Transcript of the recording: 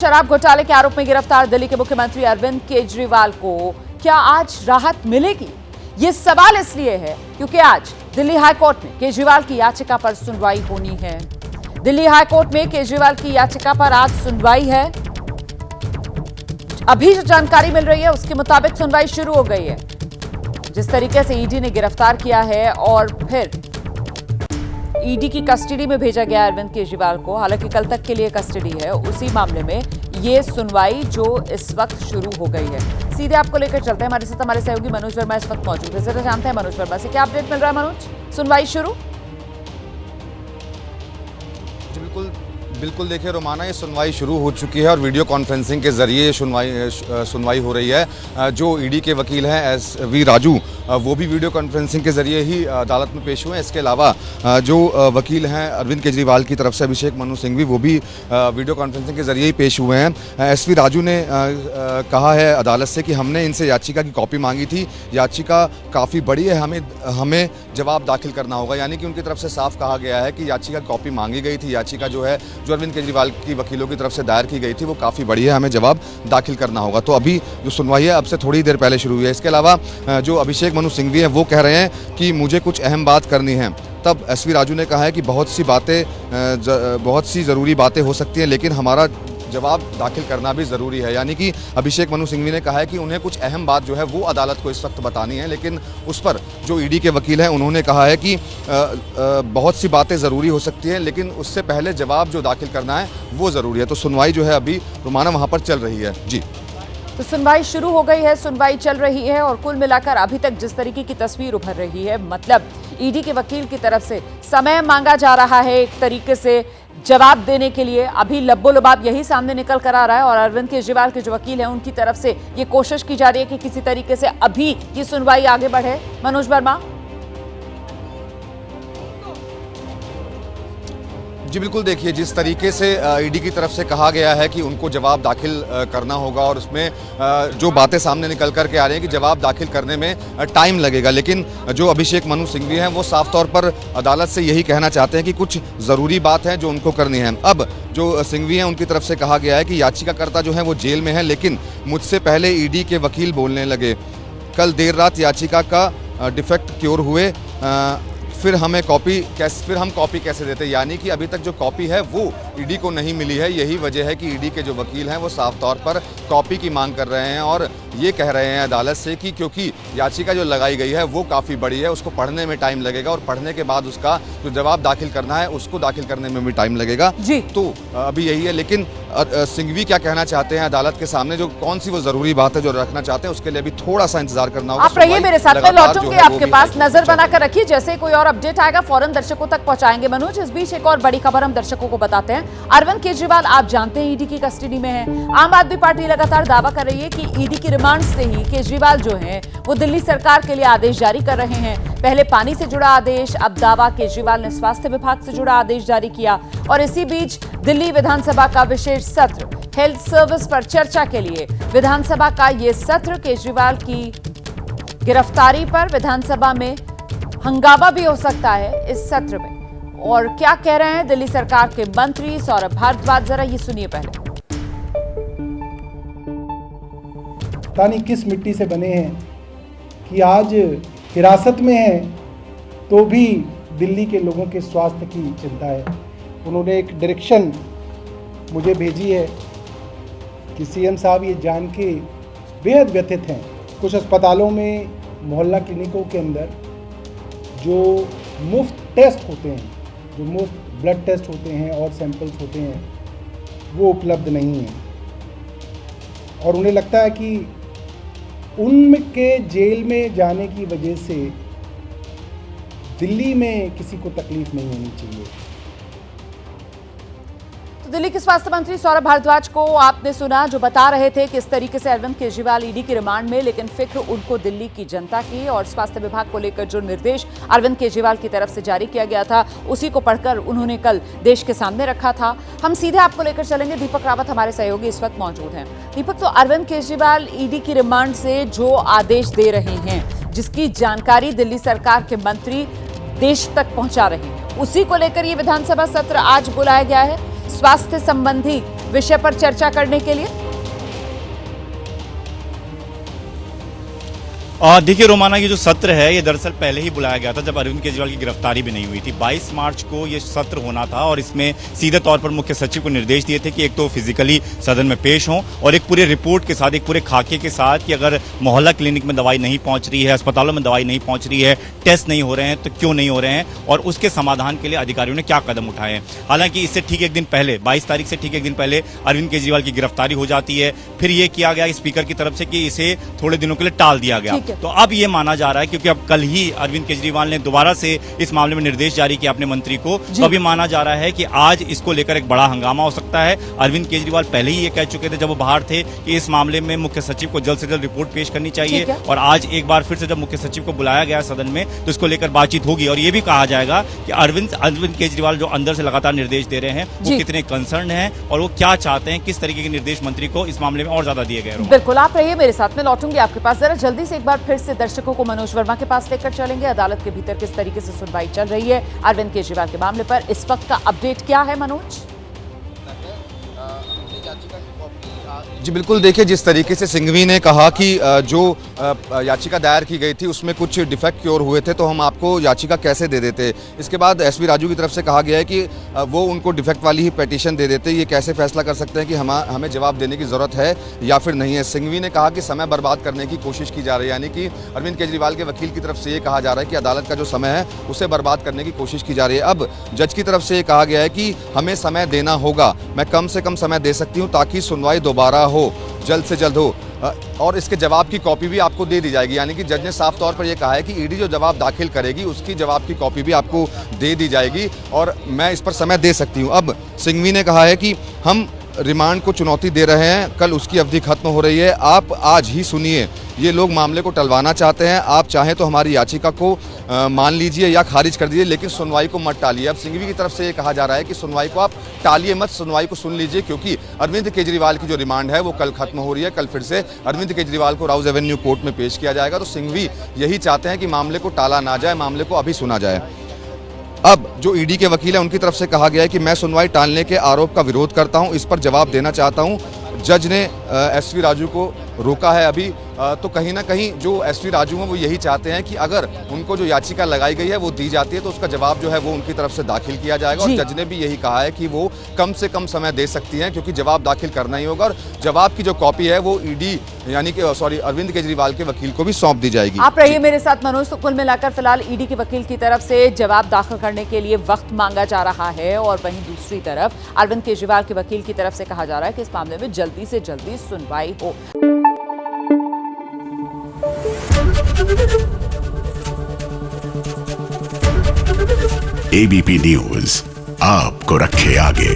शराब घोटाले के आरोप में गिरफ्तार दिल्ली के मुख्यमंत्री अरविंद केजरीवाल को क्या आज राहत मिलेगी? ये सवाल इसलिए है क्योंकि आज दिल्ली हाईकोर्ट में केजरीवाल की याचिका पर सुनवाई होनी है। दिल्ली हाईकोर्ट में केजरीवाल की याचिका पर आज सुनवाई है। अभी जो जानकारी मिल रही है उसके मुताबिक सुनवाई शुरू हो गई है। जिस तरीके से ईडी ने गिरफ्तार किया है और फिर ईडी की कस्टडी में भेजा गया अरविंद केजरीवाल को, हालांकि कल तक के लिए कस्टडी है, उसी मामले में ये सुनवाई जो इस वक्त शुरू हो गई है। सीधे आपको लेकर चलते हैं, हमारे साथ हमारे सहयोगी मनोज वर्मा इस वक्त मौजूद है। जरा जानते हैं मनोज वर्मा से क्या अपडेट मिल रहा है। मनोज, सुनवाई शुरू? बिल्कुल देखिए रोमाना, ये सुनवाई शुरू हो चुकी है और वीडियो कॉन्फ्रेंसिंग के जरिए सुनवाई हो रही है। जो ईडी के वकील हैं SV राजू, वो भी वीडियो कॉन्फ्रेंसिंग के जरिए ही अदालत में पेश हुए हैं। इसके अलावा जो वकील हैं अरविंद केजरीवाल की तरफ से अभिषेक मनु सिंघवी, वो भी वीडियो कॉन्फ्रेंसिंग के जरिए ही पेश हुए हैं। SV राजू ने कहा है अदालत से कि हमने इनसे याचिका की कॉपी मांगी थी, याचिका काफ़ी बड़ी है, हमें जवाब दाखिल करना होगा। यानी कि उनकी तरफ से साफ कहा गया है कि याचिका कॉपी मांगी गई थी, याचिका जो है जो अरविंद केजरीवाल की वकीलों की तरफ से दायर की गई थी वो काफ़ी बड़ी है, हमें जवाब दाखिल करना होगा। तो अभी जो सुनवाई है अब से थोड़ी देर पहले शुरू हुई है। इसके अलावा जो अभिषेक मनु सिंघवी हैं वो कह रहे हैं कि मुझे कुछ अहम बात करनी है। तब SV राजू ने कहा है कि बहुत सी ज़रूरी बातें हो सकती हैं, लेकिन हमारा जवाब दाखिल करना भी ज़रूरी है। यानी कि अभिषेक मनु सिंघवी ने कहा है कि उन्हें कुछ अहम बात जो है वो अदालत को इस वक्त बतानी है, लेकिन उस पर जो ईडी के वकील हैं उन्होंने कहा है कि बहुत सी बातें ज़रूरी हो सकती हैं, लेकिन उससे पहले जवाब जो दाखिल करना है वो ज़रूरी है। तो सुनवाई जो है अभी रोमाना वहाँ पर चल रही है। जी, तो सुनवाई शुरू हो गई है, सुनवाई चल रही है और कुल मिलाकर अभी तक जिस तरीके की तस्वीर उभर रही है, मतलब ईडी के वकील की तरफ से समय मांगा जा रहा है एक तरीके से जवाब देने के लिए। अभी लब्बो लबाब यही सामने निकल कर आ रहा है और अरविंद केजरीवाल के जो वकील हैं उनकी तरफ से ये कोशिश की जा रही है कि किसी तरीके से अभी ये सुनवाई आगे बढ़े। मनोज वर्मा। जी बिल्कुल, देखिए जिस तरीके से ईडी की तरफ से कहा गया है कि उनको जवाब दाखिल करना होगा और उसमें जो बातें सामने निकल कर के आ रही हैं कि जवाब दाखिल करने में टाइम लगेगा, लेकिन जो अभिषेक मनु सिंघवी हैं वो साफ तौर पर अदालत से यही कहना चाहते हैं कि कुछ ज़रूरी बात है जो उनको करनी है। अब जो सिंघवी हैं उनकी तरफ से कहा गया है कि याचिकाकर्ता जो है वो जेल में है, लेकिन मुझसे पहले ईडी के वकील बोलने लगे। कल देर रात याचिका का डिफेक्ट क्योर हुए, फिर हम कॉपी कैसे देते। यानी कि अभी तक जो कॉपी है वो ईडी को नहीं मिली है। यही वजह है कि ईडी के जो वकील हैं वो साफ तौर पर कॉपी की मांग कर रहे हैं और ये कह रहे हैं अदालत से कि क्योंकि याचिका जो लगाई गई है वो काफ़ी बड़ी है, उसको पढ़ने में टाइम लगेगा और पढ़ने के बाद उसका जो जवाब दाखिल करना है उसको दाखिल करने में भी टाइम लगेगा। जी, तो अभी यही है। लेकिन सिंघवी क्या कहना चाहते हैं अदालत के सामने, जो कौन सी वो ज़रूरी बात है जो रखना चाहते हैं, उसके लिए अभी थोड़ा सा इंतजार करना होगा। आप रहिए मेरे साथ, मैं लौटूंगी आपके पास, नजर बनाकर रखिए। जैसे कोई और अपडेट आएगा फौरन दर्शकों तक पहुंचाएंगे। मनोज, इस बीच एक और बड़ी खबर हम दर्शकों को बताते हैं। अरविंद केजरीवाल आप जानते हैं ईडी की कस्टडी में है। आम आदमी पार्टी लगातार दावा कर रही है कि ईडी की रिमांड से ही केजरीवाल जो हैं वो दिल्ली सरकार के लिए आदेश जारी कर रहे हैं। पहले पानी से जुड़ा आदेश, अब दावा केजरीवाल ने स्वास्थ्य विभाग से जुड़ा आदेश जारी किया। और इसी बीच दिल्ली विधानसभा का विशेष सत्र हेल्थ सर्विस पर चर्चा के लिए विधानसभा का ये सत्र, केजरीवाल की गिरफ्तारी पर विधानसभा में हंगामा भी हो सकता है इस सत्र में। और क्या कह रहे हैं दिल्ली सरकार के मंत्री सौरभ भारद्वाज, जरा ये सुनिए पहले। पता नहीं किस मिट्टी से बने हैं कि आज हिरासत में हैं तो भी दिल्ली के लोगों के स्वास्थ्य की चिंता है। उन्होंने एक डायरेक्शन मुझे भेजी है कि CM साहब ये जान के बेहद व्यथित हैं, कुछ अस्पतालों में, मोहल्ला क्लिनिकों के अंदर जो मुफ्त टेस्ट होते हैं, जो मुफ्त ब्लड टेस्ट होते हैं और सैंपल्स होते हैं, वो उपलब्ध नहीं हैं। और उन्हें लगता है कि उनके जेल में जाने की वजह से दिल्ली में किसी को तकलीफ नहीं होनी चाहिए। तो दिल्ली के स्वास्थ्य मंत्री सौरभ भारद्वाज को आपने सुना, जो बता रहे थे किस तरीके से अरविंद केजरीवाल ईडी की रिमांड में, लेकिन फिक्र उनको दिल्ली की जनता की और स्वास्थ्य विभाग को लेकर जो निर्देश अरविंद केजरीवाल की तरफ से जारी किया गया था उसी को पढ़कर उन्होंने कल देश के सामने रखा था। हम सीधे आपको लेकर चलेंगे, दीपक रावत हमारे सहयोगी इस वक्त मौजूद हैं। दीपक, तो अरविंद केजरीवाल ईडी की रिमांड से जो आदेश दे रहे हैं, जिसकी जानकारी दिल्ली सरकार के मंत्री देश तक पहुंचा रहे हैं, उसी को लेकर ये विधानसभा सत्र आज बुलाया गया है। स्वास्थ्य संबंधी विषय पर चर्चा करने के लिए। देखिए रोमाना, ये जो सत्र है ये दरअसल पहले ही बुलाया गया था जब अरविंद केजरीवाल की गिरफ्तारी भी नहीं हुई थी। 22 मार्च को ये सत्र होना था और इसमें सीधे तौर पर मुख्य सचिव को निर्देश दिए थे कि एक तो फिजिकली सदन में पेश हों और एक पूरे रिपोर्ट के साथ, एक पूरे खाके के साथ कि अगर मोहल्ला क्लिनिक में दवाई नहीं पहुंच रही है, अस्पतालों में दवाई नहीं पहुंच रही है, टेस्ट नहीं हो रहे हैं तो क्यों नहीं हो रहे हैं और उसके समाधान के लिए अधिकारियों ने क्या कदम उठाए हैं। हालांकि इससे ठीक एक दिन पहले, 22 तारीख से ठीक एक दिन पहले अरविंद केजरीवाल की गिरफ्तारी हो जाती है। फिर ये किया गया स्पीकर की तरफ से कि इसे थोड़े दिनों के लिए टाल दिया गया। तो अब ये माना जा रहा है, क्योंकि अब कल ही अरविंद केजरीवाल ने दोबारा से इस मामले में निर्देश जारी किया अपने मंत्री को, तो अभी माना जा रहा है कि आज इसको लेकर एक बड़ा हंगामा हो सकता है। अरविंद केजरीवाल पहले ही ये कह चुके थे जब वो बाहर थे कि इस मामले में मुख्य सचिव को जल्द से जल्द रिपोर्ट पेश करनी चाहिए और आज एक बार फिर से जब मुख्य सचिव को बुलाया गया सदन में तो इसको लेकर बातचीत होगी और ये भी कहा जाएगा कि अरविंद केजरीवाल जो अंदर से लगातार निर्देश दे रहे हैं वो कितने कंसर्न हैं और वो क्या चाहते हैं, किस तरीके के निर्देश मंत्री को इस मामले में और ज्यादा दिए गए। बिल्कुल, आप रहिए मेरे साथ, में लौटूंगी आपके पास। जरा जल्दी से एक बार फिर से दर्शकों को मनोज वर्मा के पास लेकर चलेंगे। अदालत के भीतर किस तरीके से सुनवाई चल रही है अरविंद केजरीवाल के मामले पर, इस वक्त का अपडेट क्या है मनोज? जी बिल्कुल, देखिए जिस तरीके से सिंघवी ने कहा कि जो याचिका दायर की गई थी उसमें कुछ डिफेक्ट क्योर हुए थे तो हम आपको याचिका कैसे दे देते। इसके बाद एसवी राजू की तरफ से कहा गया है कि वो उनको डिफेक्ट वाली ही पिटीशन दे देते, ये कैसे फैसला कर सकते हैं कि हमें जवाब देने की ज़रूरत है या फिर नहीं है। सिंघवी ने कहा कि समय बर्बाद करने की कोशिश की जा रही है, यानी कि अरविंद केजरीवाल के वकील की तरफ से ये कहा जा रहा है कि अदालत का जो समय है उसे बर्बाद करने की कोशिश की जा रही है। अब जज की तरफ से ये कहा गया है कि हमें समय देना होगा, मैं कम से कम समय दे सकती हूँ ताकि सुनवाई दोबारा हो, जल्द से जल्द हो और इसके जवाब की कॉपी भी आपको दे दी जाएगी। यानी कि जज ने साफ तौर पर यह कहा है कि ईडी जो जवाब दाखिल करेगी उसकी जवाब की कॉपी भी आपको दे दी जाएगी और मैं इस पर समय दे सकती हूं। अब सिंघवी ने कहा है कि हम रिमांड को चुनौती दे रहे हैं, कल उसकी अवधि खत्म हो रही है, आप आज ही सुनिए। ये लोग मामले को टलवाना चाहते हैं, आप चाहें तो हमारी याचिका को मान लीजिए या खारिज कर दीजिए, लेकिन सुनवाई को मत टालिए। अब सिंघवी की तरफ से ये कहा जा रहा है कि सुनवाई को आप टालिए मत, सुनवाई को सुन लीजिए, क्योंकि अरविंद केजरीवाल की जो रिमांड है वो कल खत्म हो रही है। कल फिर से अरविंद केजरीवाल को राउज एवेन्यू कोर्ट में पेश किया जाएगा। तो सिंघवी यही चाहते हैं कि मामले को टाला ना जाए, मामले को अभी सुना जाए। अब जो ईडी के वकील है उनकी तरफ से कहा गया है कि मैं सुनवाई टालने के आरोप का विरोध करता हूं, इस पर जवाब देना चाहता हूं। जज ने एसवी राजू को रोका है अभी, तो कहीं ना कहीं जो एसवी राजू हैं वो यही चाहते हैं कि अगर उनको जो याचिका लगाई गई है वो दी जाती है तो उसका जवाब जो है वो उनकी तरफ से दाखिल किया जाएगा। और जज ने भी यही कहा है कि वो कम से कम समय दे सकती हैं क्योंकि जवाब दाखिल करना ही होगा और जवाब की जो कॉपी है वो ईडी यानी कि अरविंद केजरीवाल के वकील को भी सौंप दी जाएगी। आप रहिए मेरे साथ मनोज। तो कुल मिलाकर फिलहाल ईडी के वकील की तरफ से जवाब दाखिल करने के लिए वक्त मांगा जा रहा है और वहीं दूसरी तरफ अरविंद केजरीवाल के वकील की तरफ से कहा जा रहा है कि इस मामले में जल्दी से जल्दी सुनवाई हो। एबीपी न्यूज आपको रखे आगे।